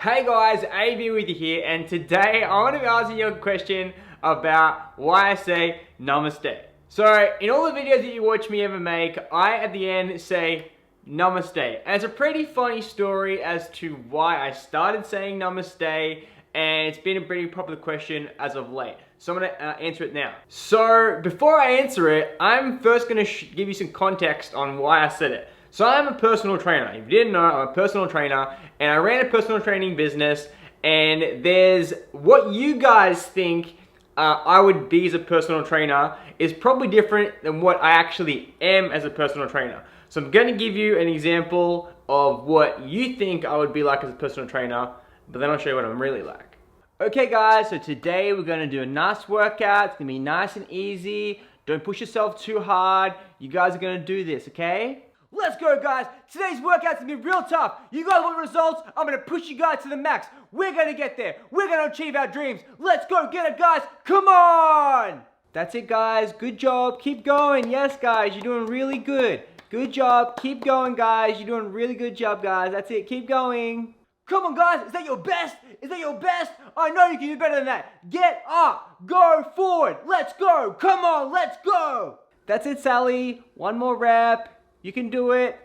Hey guys, AB with you here, and today I want to be asking you a question about why I say Namaste. So, in all the videos that you watch me ever make, I at the end say Namaste. And it's a pretty funny story as to why I started saying Namaste, and it's been a pretty popular question as of late. So I'm going to answer it now. So, before I answer it, I'm first going to give you some context on why I said it. So I'm a personal trainer. If you didn't know, I'm a personal trainer, and I ran a personal training business, and there's what you guys think I would be as a personal trainer is probably different than what I actually am as a personal trainer. So I'm going to give you an example of what you think I would be like as a personal trainer, but then I'll show you what I'm really like. Okay guys, so today we're going to do a nice workout. It's going to be nice and easy. Don't push yourself too hard. You guys are going to do this, okay? Let's go guys, today's workout's gonna be real tough. You guys want results? I'm gonna push you guys to the max. We're gonna get there. We're gonna achieve our dreams. Let's go get it guys, come on! That's it guys, good job, keep going. Yes guys, you're doing really good. Good job, keep going guys. You're doing a really good job guys, that's it, keep going. Come on guys, is that your best? Is that your best? I know you can do better than that. Get up, go forward, let's go. Come on, let's go. That's it Sally, one more rep. You can do it.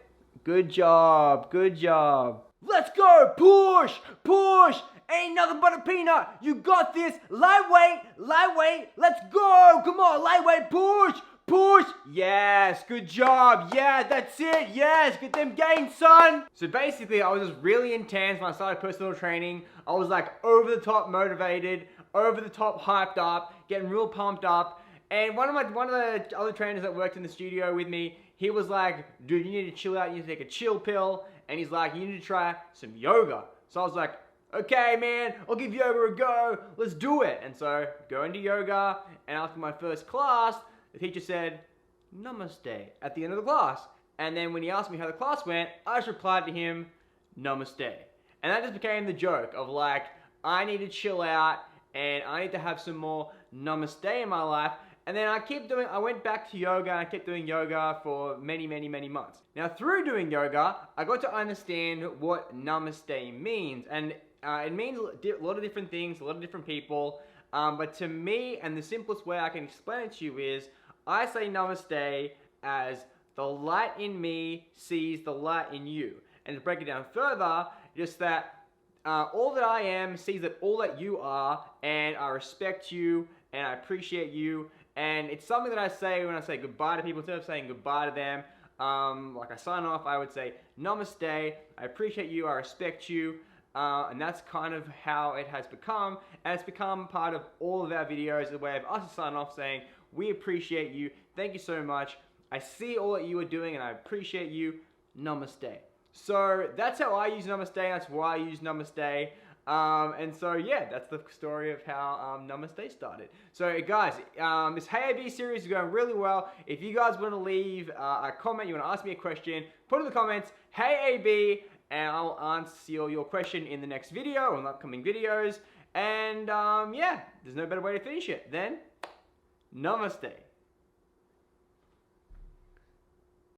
Good job. Good job. Let's go. Push. Push. Ain't nothing but a peanut. You got this. Lightweight. Lightweight. Let's go. Come on. Lightweight. Push. Push. Yes. Good job. Yeah, that's it. Yes. Get them gains, son. So basically, I was just really intense when I started personal training. I was like over the top motivated, over the top hyped up, getting real pumped up. And one of the other trainers that worked in the studio with me, he was like, dude, you need to chill out, you need to take a chill pill. And he's like, you need to try some yoga. So I was like, okay, man, I'll give yoga a go. Let's do it. And so going to yoga, and after my first class, the teacher said, Namaste, at the end of the class. And then when he asked me how the class went, I just replied to him, Namaste. And that just became the joke of like, I need to chill out, and I need to have some more Namaste in my life. And then I went back to yoga, and I kept doing yoga for many, many, many months. Now, through doing yoga, I got to understand what Namaste means. And it means a lot of different things, a lot of different people. But to me, and the simplest way I can explain it to you is, I say Namaste as the light in me sees the light in you. And to break it down further, just that all that I am sees that all that you are, and I respect you, and I appreciate you. And it's something that I say when I say goodbye to people. Instead of saying goodbye to them, like I sign off, I would say Namaste, I appreciate you, I respect you. And that's kind of how it has become. And it's become part of all of our videos, a way of us to sign off saying, we appreciate you, thank you so much. I see all that you are doing and I appreciate you, Namaste. So that's how I use Namaste, that's why I use Namaste. And so yeah, that's the story of how Namaste started. So guys, this Hey AB series is going really well. If you guys want to leave a comment, you want to ask me a question, put in the comments, Hey AB, and I'll answer your question in the next video or in upcoming videos. And yeah, there's no better way to finish it than Namaste.